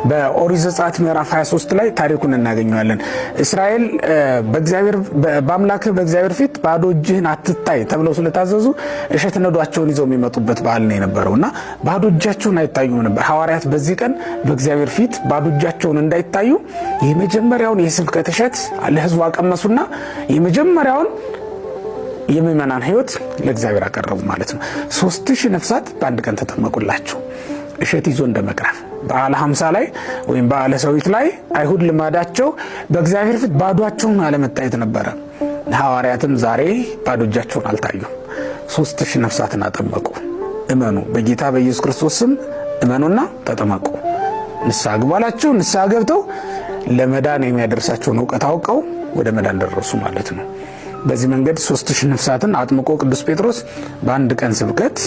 በኦሪት ዘጸአት ምዕራፍ 23 ላይ ታሪኩን እናገኘዋለን። እስራኤል በአምላክህ በእግዚአብሔር ፊት ባዶ እጅህን አትታይ ተብለው ስለታዘዙ እሸት ነዷቸውን ይዘው የሚመጡበት በዓል ነው የነበረውና ባዶ እጃቸውን አይታዩም ነበር። ሐዋርያት በዚህ ቀን በእግዚአብሔር ፊት ባዶ እጃቸውን እንዳይታዩ የመጀመሪያውን የስብከት እሸት ለሕዝቡ አቀመሱና የመጀመሪያውን የምእመናን ሕይወት ለእግዚአብሔር አቀረቡ ማለት ነው። 3000 ነፍሳት በአንድ ቀን ተጠመቁላቸው። እሸት ይዞ እንደመቅረብ በዓለ ሃምሳ ላይ ወይም በዓለ ሰዊት ላይ አይሁድ ልማዳቸው በእግዚአብሔር ፊት ባዶአቸውን አለመታየት ነበረ። ሐዋርያትም ዛሬ ባዶ እጃቸውን አልታዩም። 3000 ነፍሳትን አጠመቁ። እመኑ፣ በጌታ በኢየሱስ ክርስቶስ ስም እመኑና ተጠመቁ፣ ንስሐ ግቡ አላቸው። ንስሐ ገብተው ለመዳን የሚያደርሳቸውን እውቀት አውቀው ወደ መዳን ደረሱ ማለት ነው። በዚህ መንገድ 3000 ነፍሳትን አጥምቆ ቅዱስ ጴጥሮስ በአንድ ቀን ስብከት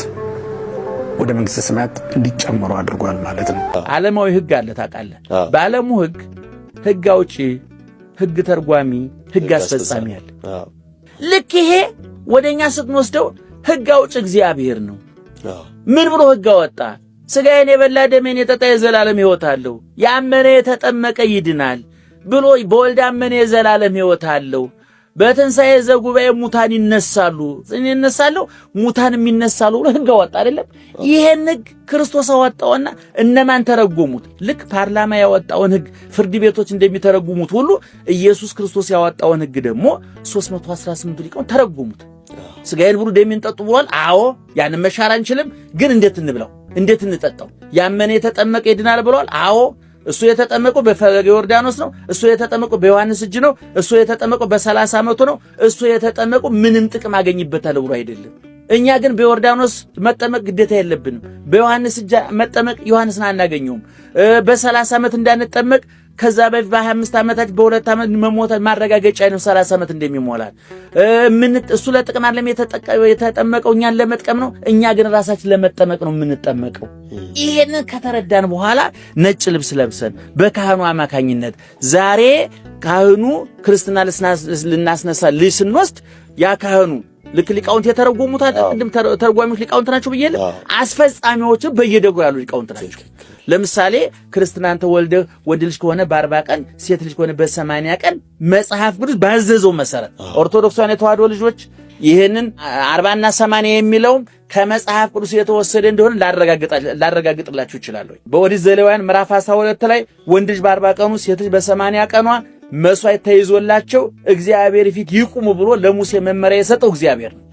ወደ መንግስተ ሰማያት እንዲጨመሩ አድርጓል ማለት ነው። ዓለማዊ ህግ አለ ታውቃለህ። በዓለሙ ህግ አውጪ፣ ህግ ተርጓሚ፣ ህግ አስፈጻሚ አለ። ልክ ይሄ ወደኛ ስትወስደው ህግ አውጪ እግዚአብሔር ነው። ምን ብሎ ህግ አወጣ? ሥጋዬን የበላ ደሜን የጠጣ የዘላለም ሕይወት አለው፣ ያመነ የተጠመቀ ይድናል፣ ብሎ በወልድ ያመነ የዘላለም ሕይወት አለው። በትንሣኤ ዘጉባኤ ሙታን ይነሳሉ ሙታን የሚነሳሉ ብሎ ሕግ አወጣ አይደለም? ይሄን ሕግ ክርስቶስ አወጣውና እነማን ተረጎሙት? ልክ ፓርላማ ያወጣውን ሕግ ፍርድ ቤቶች እንደሚተረጉሙት ሁሉ ኢየሱስ ክርስቶስ ያወጣውን ሕግ ደግሞ 318 ሊቃውንት ተረጎሙት። ሥጋዬን ብሉ ደሜን ጠጡ ብሏል። አዎ ያንን መሻር አንችልም፣ ግን እንዴት እንብላው? እንዴት እንጠጣው? ያመነ የተጠመቀ ይድናል ብሏል። አዎ እሱ የተጠመቀው በፈለገ ዮርዳኖስ ነው። እሱ የተጠመቀው በዮሐንስ እጅ ነው። እሱ የተጠመቀው በ30 ዓመቱ ነው። እሱ የተጠመቀው ምንም ጥቅም አገኝበታል ብሎ አይደለም። እኛ ግን በዮርዳኖስ መጠመቅ ግዴታ የለብንም። በዮሐንስ እጅ መጠመቅ ዮሐንስን አናገኘውም። በ30 ዓመት እንዳንጠመቅ ከዛ በፊት በ25 ዓመታት በ2 ዓመት መሞት ማረጋገጫ ነው 30 ዓመት እንደሚሞላል። እሱ ለጥቅም አይደለም የተጠመቀው እኛን ለመጥቀም ነው። እኛ ግን ራሳችን ለመጠመቅ ነው የምንጠመቀው። ይሄንን ከተረዳን በኋላ ነጭ ልብስ ለብሰን በካህኑ አማካኝነት ዛሬ ካህኑ ክርስትና ልናስነሳ ልጅ ስንወስድ ያ ካህኑ ልክ ሊቃውንት የተረጎሙት ቅድም ተርጓሚዎች ሊቃውንት ናቸው ብዬ አስፈጻሚዎቹ በየደጉ ያሉ ሊቃውንት ናቸው። ለምሳሌ ክርስትናን ተወልደህ ወንድ ልጅ ከሆነ በ40 ቀን ሴት ልጅ ከሆነ በ80 ቀን መጽሐፍ ቅዱስ ባዘዘው መሰረት ኦርቶዶክሳውያን የተዋህዶ ልጆች ይህንን 40 እና 80 የሚለውም ከመጽሐፍ ቅዱስ የተወሰደ እንደሆነ ላረጋግጥላችሁ ይችላል። በኦሪት ዘሌዋውያን ምዕራፍ 12 ላይ ወንድ ልጅ በ40 ቀኑ ሴት ልጅ በ80 ቀኗ መስዋዕት ተይዞላቸው እግዚአብሔር ፊት ይቁሙ ብሎ ለሙሴ መመሪያ የሰጠው እግዚአብሔር ነው።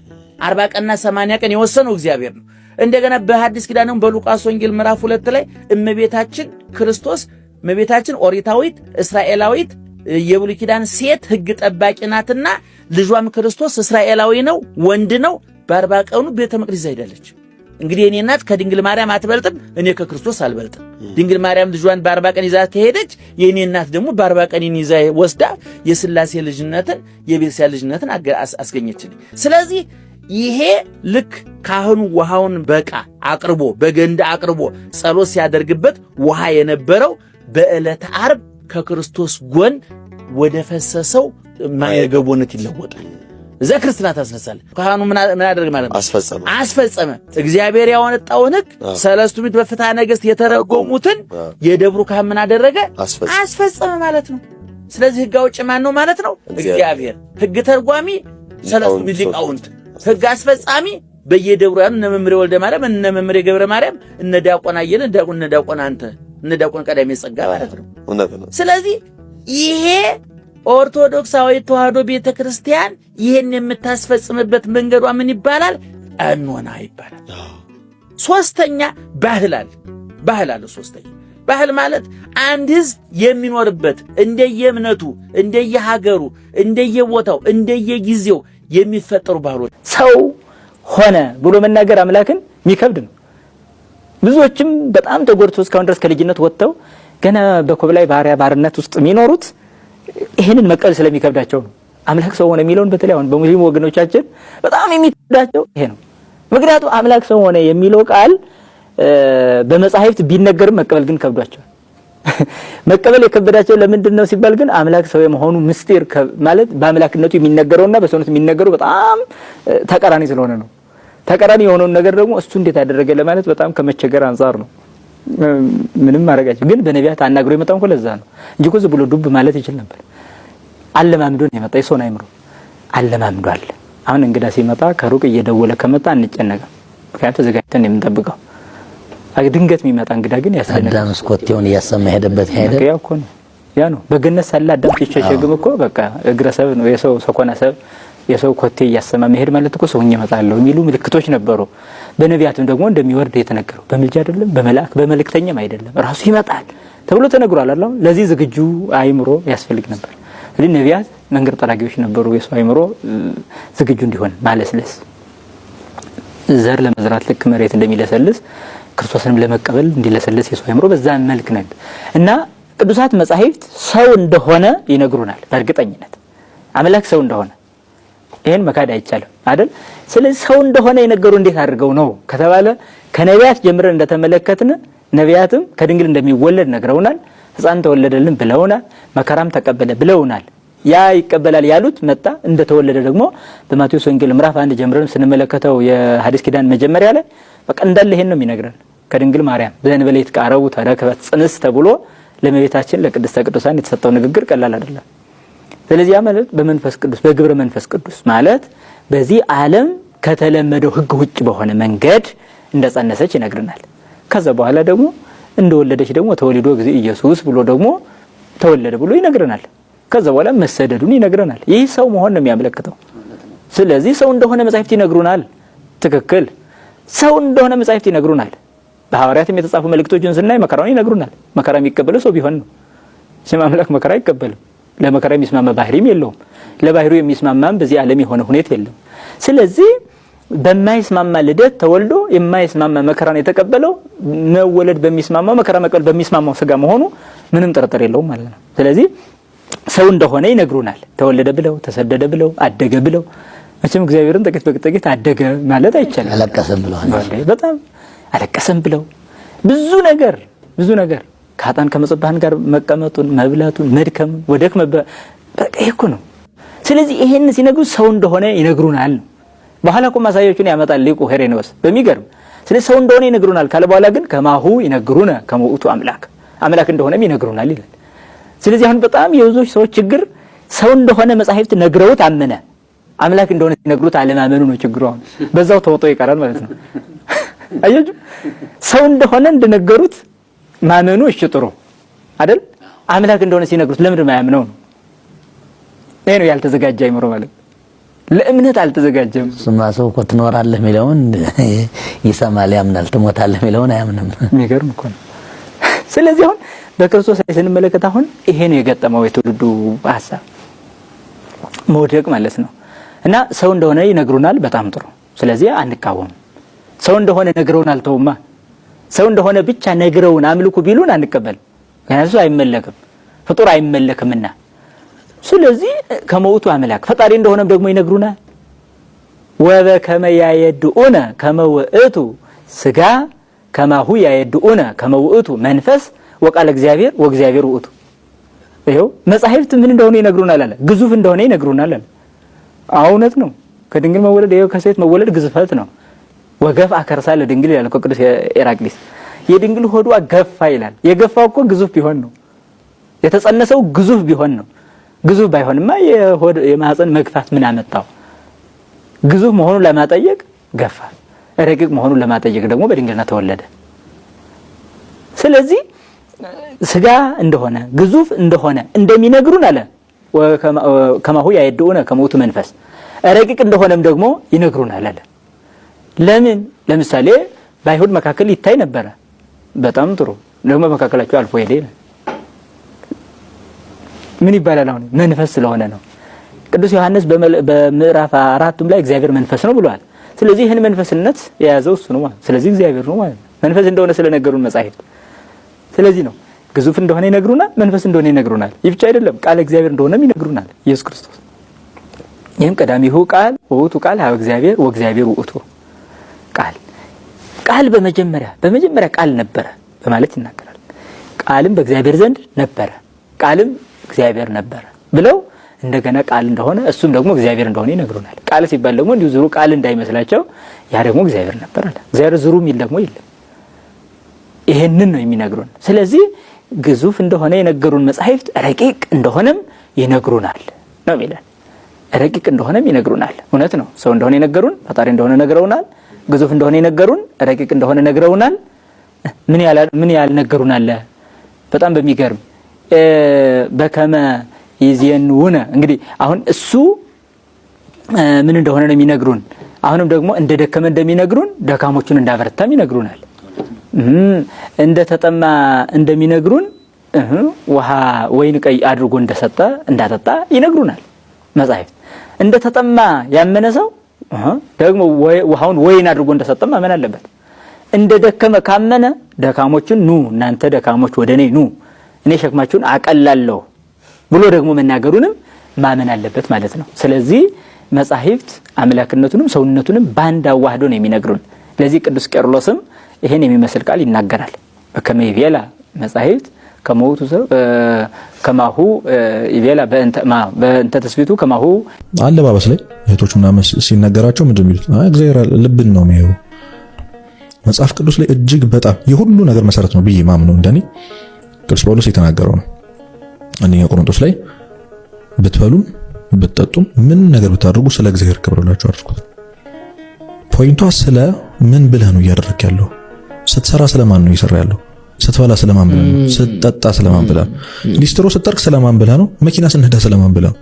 40 ቀንና 80 ቀን የወሰነው እግዚአብሔር ነው። እንደገና በሐዲስ ኪዳንም በሉቃስ ወንጌል ምዕራፍ 2 ላይ እመቤታችን ክርስቶስ እመቤታችን ኦሪታዊት እስራኤላዊት የብሉይ ኪዳን ሴት ሕግ ጠባቂ ናትና ልጇም ክርስቶስ እስራኤላዊ ነው፣ ወንድ ነው። በ40 ቀኑ ቤተ መቅደስ ሄዳለች። እንግዲህ እኔ እናት ከድንግል ማርያም አትበልጥም፣ እኔ ከክርስቶስ አልበልጥም። ድንግል ማርያም ልጇን በ40 ቀን ይዛ ከሄደች የኔ እናት ደግሞ በ40 ቀን ይዛ ወስዳ የሥላሴ ልጅነትን የቤተክርስቲያን ልጅነትን አስገኘችልኝ። ስለዚህ ይሄ ልክ ካህኑ ውሃውን በቃ አቅርቦ በገንዳ አቅርቦ ጸሎት ሲያደርግበት ውሃ የነበረው በዕለተ ዓርብ ከክርስቶስ ጎን ወደ ፈሰሰው ማየገቦነት ይለወጣል። እዛ ክርስትና ታስነሳለ። ካህኑ ምን አደረገ ማለት ነው? አስፈጸመ። እግዚአብሔር ያወጣውን ሕግ ሰለስቱ ምዕት በፍትሐ ነገሥት የተረጎሙትን የደብሩ ካህን ምን አደረገ? አስፈጸመ ማለት ነው። ስለዚህ ሕግ አውጪ ማን ነው ማለት ነው? እግዚአብሔር። ሕግ ተርጓሚ ሰለስቱ ምዕት ሊቃውንት፣ ሕግ አስፈጻሚ በየደብሩ ያሉ እነ መምህሬ ወልደ ማርያም፣ እነ መምህሬ ገብረ ማርያም፣ እነ ዲያቆን አየለ፣ እነ ዲያቆን አንተ፣ እነ ዲያቆን ቀዳሜ ጸጋ ማለት ነው። ስለዚህ ይሄ ኦርቶዶክሳዊ ተዋህዶ ቤተክርስቲያን ይሄን የምታስፈጽምበት መንገዷ ምን ይባላል? ቀኖና ይባላል። ሶስተኛ ባህል አለ። ሶስተኛ ባህል ማለት አንድ ሕዝብ የሚኖርበት እንደየእምነቱ፣ እንደየሀገሩ፣ እንደየቦታው፣ እንደየጊዜው የሚፈጠሩ ባህሎች። ሰው ሆነ ብሎ መናገር አምላክን የሚከብድ ነው። ብዙዎችም በጣም ተጎድተው እስካሁን ድረስ ከልጅነት ወጥተው ገና በኮብላይ ባርነት ውስጥ የሚኖሩት ይሄንን መቀበል ስለሚከብዳቸው ነው። አምላክ ሰው ሆነ የሚለውን በተለይ አሁን በሙስሊም ወገኖቻችን በጣም የሚከብዳቸው ይሄ ነው። ምክንያቱም አምላክ ሰው ሆነ የሚለው ቃል በመጻሕፍት ቢነገርም መቀበል ግን ከብዷቸዋል። መቀበል የከበዳቸው ለምንድን ነው ሲባል ግን አምላክ ሰው የመሆኑ ምስጢር ማለት በአምላክነቱ የሚነገረውና በሰውነቱ የሚነገረው በጣም ተቃራኒ ስለሆነ ነው። ተቃራኒ የሆነውን ነገር ደግሞ እሱ እንዴት አደረገ ለማለት በጣም ከመቸገር አንፃር ነው። ምንም ማረጋቸው ግን በነቢያት አናግሮ የመጣው እኮ ለዛ ነው እንጂ እኮ ዝም ብሎ ዱብ ማለት ይችል ነበር። አለማምዶን የመጣ የሰውን አይምሮ አለማምዷል። አሁን እንግዳ ሲመጣ ከሩቅ እየደወለ ከመጣ አንጨነቅም፣ ምክንያቱም ተዘጋጅተን የምንጠብቀው። ድንገት የሚመጣ እንግዳ ግን ያስደነግጣል። አዳም ስኮቴውን እያሰማ ሄደበት ሄደ። ያው እኮ ነው ያ ነው። በገነት ሳለ አዳም ሲሸሸግም እኮ በቃ እግረሰብ ነው የሰው ሰኮናሰብ የሰው ኮቴ እያሰማ መሄድ ማለት እኮ ሰውኛ መጣለው የሚሉ ምልክቶች ነበሩ። በነቢያትም ደግሞ እንደሚወርድ የተነገረው በምልጃ አይደለም፣ በመልአክ በመልእክተኛም አይደለም፣ ራሱ ይመጣል ተብሎ ተነግሯል። አላህ ለዚህ ዝግጁ አይምሮ ያስፈልግ ነበር። ስለዚህ ነቢያት መንገድ ጠራጊዎች ነበሩ። የሰው አይምሮ ዝግጁ እንዲሆን ማለስለስ፣ ዘር ለመዝራት ልክ መሬት እንደሚለሰልስ ክርስቶስንም ለመቀበል እንዲለሰልስ የሰው አይምሮ በዛ መልክ ነው እና ቅዱሳት መጻሕፍት ሰው እንደሆነ ይነግሩናል። በእርግጠኝነት አምላክ ሰው እንደሆነ ይሄን መካድ አይቻልም አይደል? ስለዚህ ሰው እንደሆነ የነገሩ እንዴት አድርገው ነው ከተባለ ከነቢያት ጀምረን እንደተመለከትን ነቢያትም ከድንግል እንደሚወለድ ነግረውናል። ሕፃን ተወለደልን ብለውናል። መከራም ተቀበለ ብለውናል። ያ ይቀበላል ያሉት መጣ እንደተወለደ ደግሞ በማቴዎስ ወንጌል ምዕራፍ 1 ጀምረን ስንመለከተው የሐዲስ ኪዳን መጀመሪያ ላይ በቃ እንዳለ ይሄን ነው የሚነግረን። ከድንግል ማርያም በእንበሌት ቃረቡ ተረከበት ጽንስ ተብሎ ለእመቤታችን ለቅድስተ ቅዱሳን የተሰጠው ንግግር ቀላል አይደለም። ስለዚህ ያ ማለት በመንፈስ ቅዱስ በግብረ መንፈስ ቅዱስ ማለት በዚህ ዓለም ከተለመደው ሕግ ውጭ በሆነ መንገድ እንደጸነሰች ይነግረናል። ከዛ በኋላ ደግሞ እንደወለደች ደግሞ ተወልዶ ጊዜ ኢየሱስ ብሎ ደግሞ ተወለደ ብሎ ይነግረናል። ከዛ በኋላ መሰደዱን ይነግረናል። ይህ ሰው መሆን ነው የሚያመለክተው። ስለዚህ ሰው እንደሆነ መጻሕፍት ይነግሩናል። ትክክል ሰው እንደሆነ መጻሕፍት ይነግሩናል። በሐዋርያትም የተጻፉ መልእክቶችን ስናይ መከራውን ይነግሩናል። መከራ የሚቀበለው ሰው ቢሆን ነው። ስም አምላክ መከራ አይቀበልም። ለመከራ የሚስማማ ባህሪም የለውም። ለባህሪው የሚስማማም በዚህ ዓለም የሆነ ሁኔታ የለም። ስለዚህ በማይስማማ ልደት ተወልዶ የማይስማማ መከራን የተቀበለው መወለድ በሚስማማው መከራ መቀበል በሚስማማው ስጋ መሆኑ ምንም ጥርጥር የለውም ማለት ነው። ስለዚህ ሰው እንደሆነ ይነግሩናል። ተወለደ ብለው ተሰደደ ብለው አደገ ብለው መቼም እግዚአብሔርን ጥቂት በጥቂት አደገ ማለት አይቻልም። አለቀሰም ብለው በጣም አለቀሰም ብለው ብዙ ነገር ከአጣን ከመጽባህን ጋር መቀመጡን መብላቱን መድከም ወደክመ በቃ እኮ ነው። ስለዚህ ይሄን ሲነግሩ ሰው እንደሆነ ይነግሩናል። በኋላ እኮ ማሳያዎቹን ያመጣል ሊቁ ሄሬኔዎስ በሚገርም። ስለዚህ ሰው እንደሆነ ይነግሩናል ካለ በኋላ ግን ከማሁ ይነግሩነ ከመውቱ አምላክ እንደሆነም ይነግሩናል ይላል። ስለዚህ አሁን በጣም የብዙዎች ሰዎች ችግር ሰው እንደሆነ መጻሕፍት ነግረውት አመነ፣ አምላክ እንደሆነ ሲነግሩት አለማመኑ ነው ችግሩ። አሁን በዛው ተወጦ ይቀራል ማለት ነው። አያችሁ ሰው እንደሆነ እንደነገሩት ማመኑ እሺ ጥሩ አይደል? አምላክ እንደሆነ ሲነግሩት ለምንድን ማያምነው ነው? ይሄ ነው ያልተዘጋጀ አይምሮ ማለት ለእምነት አልተዘጋጀም። ስማ ሰው እኮ ትኖራለህ የሚለውን ይሰማል ያምናል፣ ትሞታለህ የሚለውን አያምንም። የሚገርም እኮ ነው። ስለዚህ አሁን በክርስቶስ ላይ ስንመለከት አሁን ይሄ ነው የገጠመው የትውልዱ ሐሳብ መውደቅ ማለት ነው። እና ሰው እንደሆነ ይነግሩናል፣ በጣም ጥሩ። ስለዚህ አንቃወም። ሰው እንደሆነ ነግረውናል፣ ተውማ ሰው እንደሆነ ብቻ ነግረውን አምልኩ ቢሉን አንቀበል። ምክንያቱም አይመለክም፣ ፍጡር አይመለክምና። ስለዚህ ከመውቱ አምላክ ፈጣሪ እንደሆነም ደግሞ ይነግሩናል። ወበከመ ያየድኡነ ከመ ውእቱ ሥጋ ከማሁ ያየድኡነ ከመ ውእቱ መንፈስ ወቃለ እግዚአብሔር ወእግዚአብሔር ውእቱ። ይኸው መጻሕፍት ምን እንደሆነ ይነግሩናል አለ። ግዙፍ እንደሆነ ይነግሩናል አለ። እውነት ነው። ከድንግል መወለድ ይኸው ከሴት መወለድ ግዝፈት ነው። ወገፍ አከርሳ ለድንግል ይላል እኮ ቅዱስ ኤራቅሊስ። የድንግል ሆዷ ገፋ ይላል። የገፋው እኮ ግዙፍ ቢሆን ነው። የተጸነሰው ግዙፍ ቢሆን ነው። ግዙፍ ባይሆንማ የማህፀን መግፋት ምን አመጣው? ግዙፍ መሆኑን ለማጠየቅ ገፋ፣ ረቂቅ መሆኑን ለማጠየቅ ደግሞ በድንግልና ተወለደ። ስለዚህ ስጋ እንደሆነ ግዙፍ እንደሆነ እንደሚነግሩን አለ ከማሁ ያየድኡነ ከመውቱ መንፈስ ረቂቅ እንደሆነም ደግሞ ይነግሩናል አለ። ለምን? ለምሳሌ በአይሁድ መካከል ይታይ ነበረ። በጣም ጥሩ ደግሞ መካከላቸው አልፎ ሄደ ይላል። ምን ይባላል? አሁን መንፈስ ስለሆነ ነው። ቅዱስ ዮሐንስ በምዕራፍ 4 ላይ እግዚአብሔር መንፈስ ነው ብሏል። ስለዚህ ይህን መንፈስነት የያዘው እሱ ነው ማለት። ስለዚህ እግዚአብሔር ነው ማለት ነው። መንፈስ እንደሆነ ስለነገሩን መጻሕፍት። ስለዚህ ነው ግዙፍ እንደሆነ ይነግሩናል፣ መንፈስ እንደሆነ ይነግሩናል። ይህ ብቻ አይደለም፣ ቃል እግዚአብሔር እንደሆነም ይነግሩናል። ኢየሱስ ክርስቶስ ይህም ቀዳሚሁ ቃል ወውቱ ቃል ሀበ እግዚአብሔር ወእግዚአብሔር ውእቱ ቃል በመጀመሪያ ቃል ነበረ በማለት ይናገራል። ቃልም በእግዚአብሔር ዘንድ ነበረ፣ ቃልም እግዚአብሔር ነበረ ብለው እንደገና ቃል እንደሆነ እሱም ደግሞ እግዚአብሔር እንደሆነ ይነግሩናል። ቃል ሲባል ደግሞ እንዲሁ ዝሩ ቃል እንዳይመስላቸው ያ ደግሞ እግዚአብሔር ነበር አለ። እግዚአብሔር ዝሩ የሚል ደግሞ የለም። ይሄንን ነው የሚነግሩን። ስለዚህ ግዙፍ እንደሆነ የነገሩን መጻሕፍት ረቂቅ እንደሆነም ይነግሩናል ነው የሚለን። ረቂቅ እንደሆነም ይነግሩናል። እውነት ነው። ሰው እንደሆነ የነገሩን፣ ፈጣሪ እንደሆነ ነግረውናል። ግዙፍ እንደሆነ የነገሩን፣ ረቂቅ እንደሆነ ነግረውናል። ምን ያልነገሩን አለ? በጣም በሚገርም በከመ ይዜንውነ እንግዲህ አሁን እሱ ምን እንደሆነ ነው የሚነግሩን። አሁንም ደግሞ እንደ ደከመ እንደሚነግሩን ደካሞቹን እንዳበረታም ይነግሩናል። እንደ ተጠማ እንደሚነግሩን ውሃ ወይን ቀይ አድርጎ እንደሰጠ እንዳጠጣ ይነግሩናል መጻሕፍት። እንደ ተጠማ ያመነ ሰው ደግሞ ውሃውን ወይን አድርጎ እንደሰጠ ማመን አለበት። እንደ ደከመ ካመነ ደካሞቹን ኑ እናንተ ደካሞች ወደኔ ኑ እኔ ሸክማችሁን አቀላለሁ ብሎ ደግሞ መናገሩንም ማመን አለበት ማለት ነው። ስለዚህ መጻሕፍት አምላክነቱንም ሰውነቱንም ባንድ አዋህዶ ነው የሚነግሩን። ለዚህ ቅዱስ ቄርሎስም ይሄን የሚመስል ቃል ይናገራል። በከመ ይቤላ መጻሕፍት ከመውቱ ከማሁ ይቤላ በእንተ ተስቢቱ ከማሁ አለባበስ ላይ እህቶች ምናምን ሲነገራቸው ምንድን የሚሉት እግዚአብሔር ልብን ነው የሚያየው። መጽሐፍ ቅዱስ ላይ እጅግ በጣም የሁሉ ነገር መሰረት ነው ብዬ ማምነው እንደኔ ቅዱስ ጳውሎስ የተናገረው ነው። አንደኛ ቆሮንቶስ ላይ ብትበሉም ብትጠጡም ምን ነገር ብታደርጉ ስለ እግዚአብሔር ክብር ብላችሁ አድርጉት። ፖይንቷ ስለ ምን ብለህ ነው እያደረክ ያለው? ስትሰራ ስለማን ነው እየሰራ ያለው? ስትበላ ስለማን ብለህ ነው? ስትጠጣ ስለማን ብለህ ነው? ሊስትሮ ስትጠርቅ ስለማን ብለህ ነው? መኪና ስንነዳ ስለማን ብለህ ነው?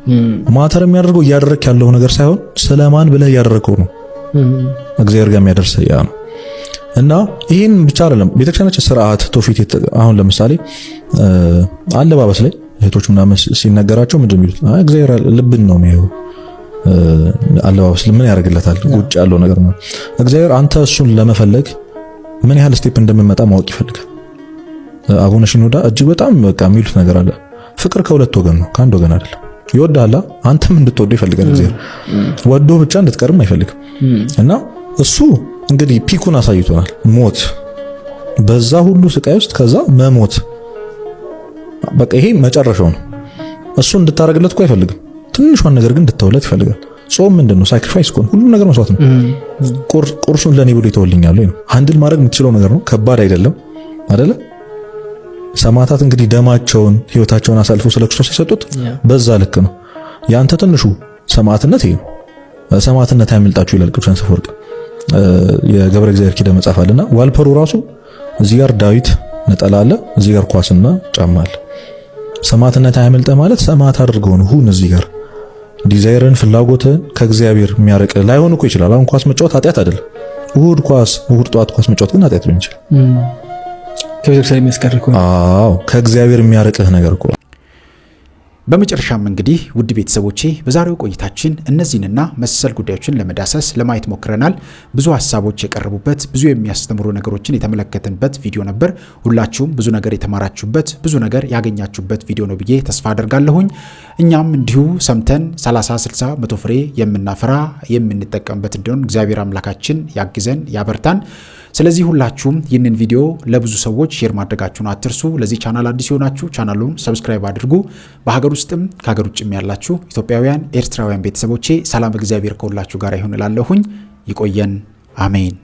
ማተር የሚያደርገው እያደረክ ያለው ነገር ሳይሆን ስለማን ብለህ እያደረከው ነው። እግዚአብሔር ጋር የሚያደርስ ያ ነው። እና ይሄን ብቻ አይደለም ቤተክርስቲያናችን ስርዓት ትውፊት። አሁን ለምሳሌ አለባበስ ላይ እህቶች ምናምን ሲነገራቸው ምንድን ነው የሚሉት? እግዚአብሔር ልብን ነው የሚያየው። አለባበስ ምን ያደርግለታል? ውጭ ያለው ነገር ነው። እግዚአብሔር አንተ እሱን ለመፈለግ ምን ያህል ስቴፕ እንደምመጣ ማወቅ ይፈልጋል። አቡነ ሽኖዳ እጅግ በጣም በቃ የሚሉት ነገር አለ። ፍቅር ከሁለት ወገን ነው፣ ከአንድ ወገን አይደለም። ይወዳል፣ አንተም እንድትወደው ይፈልጋል። እግዚአብሔር ወዶ ብቻ እንድትቀርም አይፈልግም። እና እሱ እንግዲህ ፒኩን አሳይቶናል። ሞት፣ በዛ ሁሉ ስቃይ ውስጥ ከዛ መሞት፣ በቃ ይሄ መጨረሻው ነው። እሱ እንድታረግለት እኮ አይፈልግም። ትንሿን ነገር ግን እንድታውለት ይፈልጋል። ጾም ምንድነው? ሳክሪፋይስ እኮ ሁሉ ነገር መስዋዕት ነው። ቁርሱን ለኔ ብሎ ይተወልኛል ወይ ነው። ሃንድል ማድረግ የምትችለው ነገር ነው። ከባድ አይደለም አይደለ? ሰማዕታት እንግዲህ ደማቸውን ህይወታቸውን አሳልፈው ስለ ክርስቶስ የሰጡት በዛ ልክ ነው። ያንተ ትንሹ ሰማዕትነት ይሄ ነው። ሰማዕትነት ያመልጣችሁ ይላል ቅዱስ ዮሐንስ አፈወርቅ የገብረ እግዚአብሔር ኪዳን መጽሐፍ አለና ዋልፐሩ ራሱ እዚህ ጋር ዳዊት ነጠላ አለ፣ እዚህ ጋር ኳስና ጫማ አለ። ሰማዕትነት ያመልጠ ማለት ሰማዕት አድርገው ነው። ሁን እዚህ ጋር ዲዛይርን ፍላጎትን ከእግዚአብሔር የሚያርቅ ላይሆን እኮ ይችላል። አሁን ኳስ መጫወት ኃጢአት አይደለም። እሁድ ጠዋት ኳስ መጫወት ግን ኃጢአት ሊሆን ይችላል። ከቤተክርስቲያን የሚያስቀር እኮ። አዎ ከእግዚአብሔር የሚያርቅህ ነገር እኮ። በመጨረሻም እንግዲህ ውድ ቤተሰቦቼ በዛሬው ቆይታችን እነዚህንና መሰል ጉዳዮችን ለመዳሰስ ለማየት ሞክረናል። ብዙ ሀሳቦች የቀረቡበት ብዙ የሚያስተምሩ ነገሮችን የተመለከትንበት ቪዲዮ ነበር። ሁላችሁም ብዙ ነገር የተማራችሁበት ብዙ ነገር ያገኛችሁበት ቪዲዮ ነው ብዬ ተስፋ አደርጋለሁኝ። እኛም እንዲሁ ሰምተን 30፣ 60፣ 100 ፍሬ የምናፈራ የምንጠቀምበት እንዲሆን እግዚአብሔር አምላካችን ያግዘን ያበርታን። ስለዚህ ሁላችሁም ይህንን ቪዲዮ ለብዙ ሰዎች ሼር ማድረጋችሁን አትርሱ። ለዚህ ቻናል አዲስ የሆናችሁ ቻናሉን ሰብስክራይብ አድርጉ። በሀገር ውስጥም ከሀገር ውጭም ያላችሁ ኢትዮጵያውያን፣ ኤርትራውያን ቤተሰቦቼ ሰላም እግዚአብሔር ከሁላችሁ ጋር ይሁን እላለሁኝ። ይቆየን። አሜን።